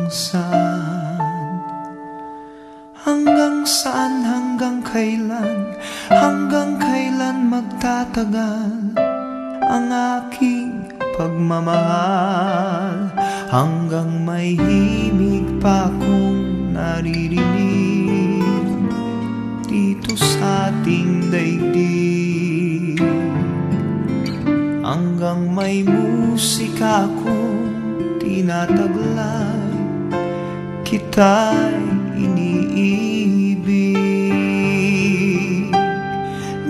saan? Hanggang saan, hanggang kailan magtatagal ang aking pagmamahal? Hanggang may himig pa akong naririnig dito sa ating daigdig. Hanggang may musika akong tinataglay, kita'y iniibig.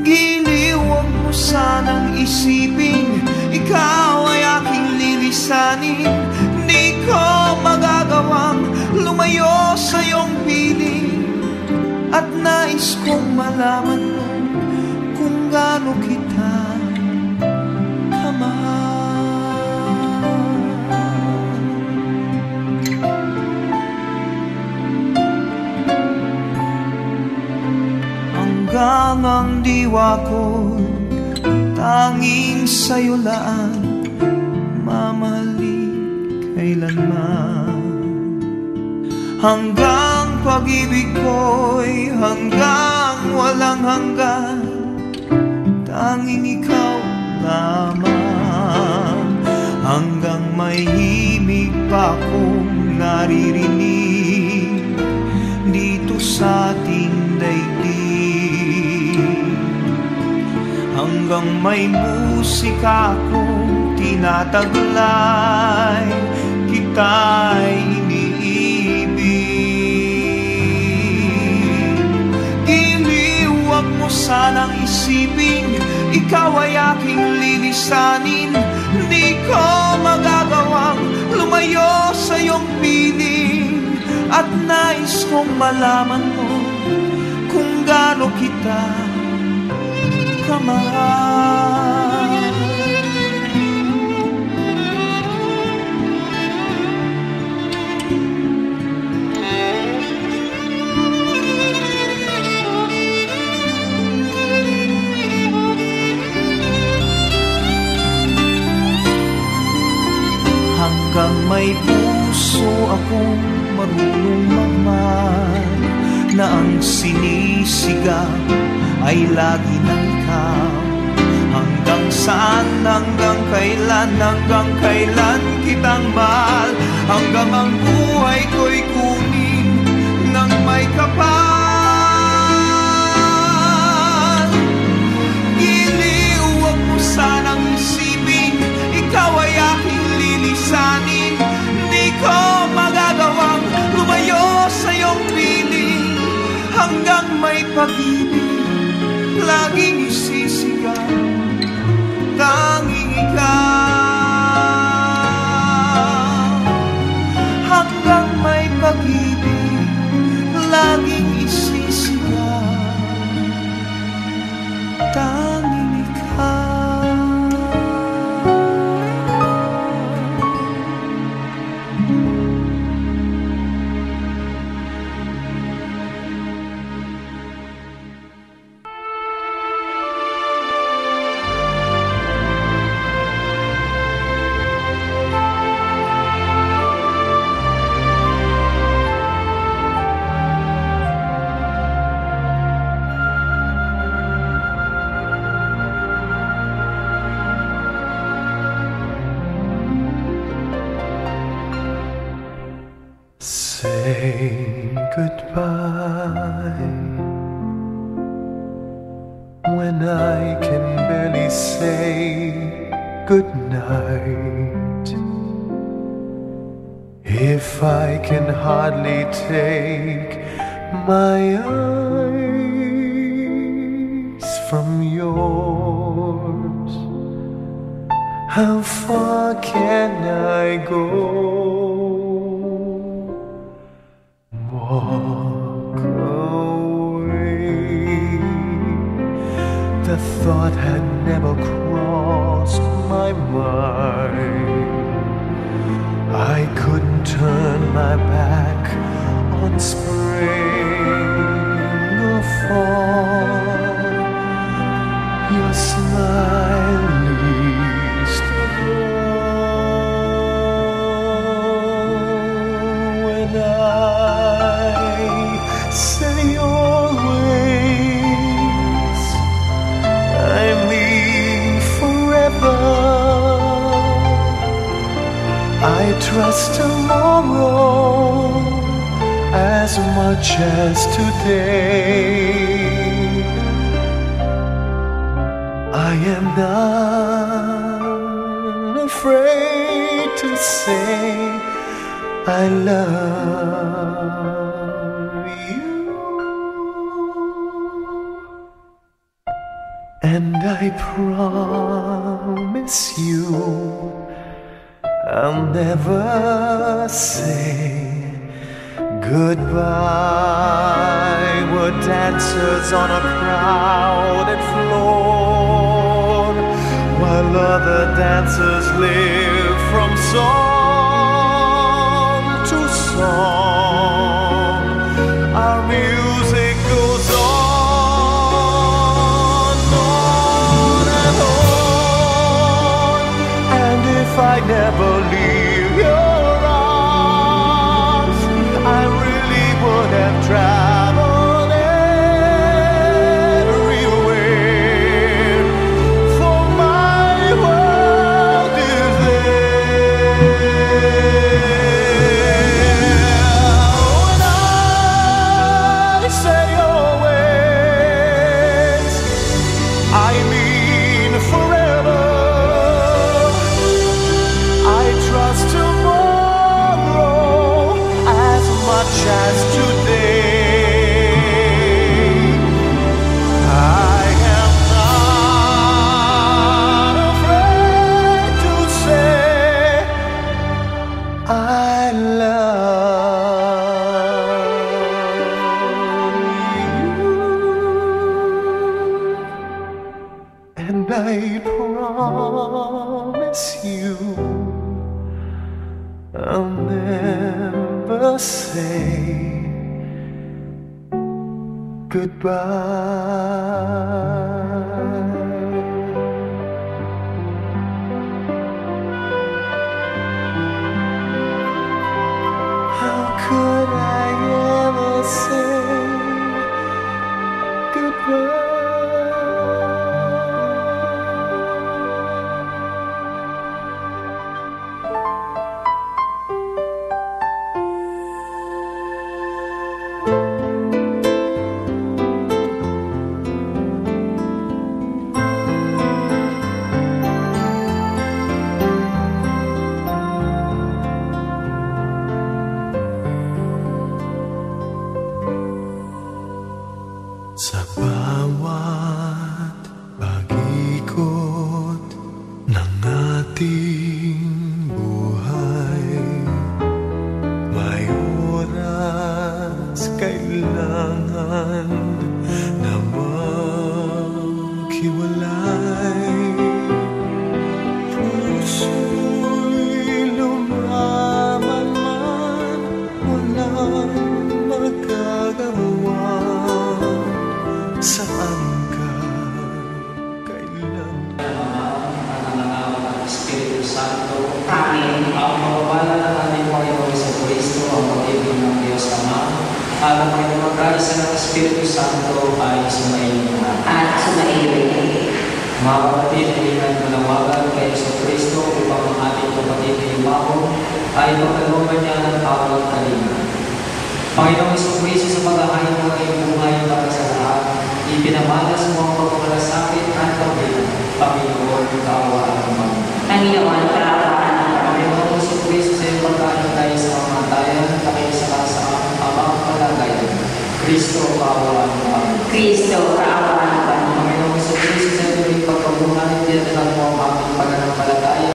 Giliw, huwag mo sanang isipin ikaw ay aking lilisanin. Di ko magagawang lumayo sa iyong piling, at nais kong malaman mo kung gaano kita kamahal. Hanggang ang diwa ko tanging sa'yo laan, mamahalin kailanman. Hanggang pag-ibig ko'y hanggang walang hanggan, tanging ikaw lamang. Hanggang may himig pa akong naririnig dito sa ating daigdig. Hanggang may musika akong tinataglay, kita'y iniibig. Giliw, huwag mo sanang isipin ikaw ay aking lilisanin. Di ko magagawang lumayo sa iyong piling, at nais kong malaman mo kung gaano kita kamahal. Hanggang may puso akong marunong magmahal, na ang sinisigaw ay lagi ng ikaw. Hanggang saan, hanggang kailan kitang mahal? Hanggang ang buhay ko'y kunin ng may kapal. Giliw, huwag mo sanang isipin ikaw ay aking lilisanin. Di ko magagawang lumayo sa iyong piling. Hanggang may pag-ibig laging isisigaw, tanging ikaw. Hanggang may pag-ibig laging isisigaw, tanging ikaw. Say goodbye when I can barely say goodnight. If I can hardly take my eyes from yours, how far can I go? Walk away. The thought had never crossed my mind. I couldn't turn my back on spring or fall. Your smile leaves the glow I trust tomorrow as much as today. I am not afraid to say I love you, and I promise you I'll never say goodbye. We're dancers on a crowded floor, while other dancers live from song to song. Our music goes on and on. And if I never leave your arms, I really would have traveled everywhere, for my world is there. When I say always, I mean forever. I trust tomorrow as much as today. I am not afraid to say I love you, and I promise you I'll never say goodbye. How could I ever say goodbye? Sa bawat pag-ikot ng ating buhay, may oras kailangan na maghiwalay. Puso'y lumaban man, walang magagawa. Saan ka, kailan? Ang Espiritu Santo. Amen. Ang mababala ng ating Panginoon sa Kristo, ang pag-ibig ng Diyos Ama, at ang pagkakaisa ng Espiritu Santo ay sumaiyo na. At sumaiyo. Mga kapatid, kailangan manawagan kay Yesu Kristo upang ang ating kapatid na yumaho ay pagkalooban niya ng tawag kalinga. Panginoong Yesu Kristo, sa paghahayag mo ng buhay para sa lahat, ipinamalas mo ang pagmamalasakit at pagbilang. Panginoon, kaawaan mo. Panginoon, kaawaan mo. Panginoon Yesu Kristo, sa iyong pagkaantay sa kamatayan, nakiisa ka sa amang palagayan. Kristo, kaawaan mo. Kristo, kaawaan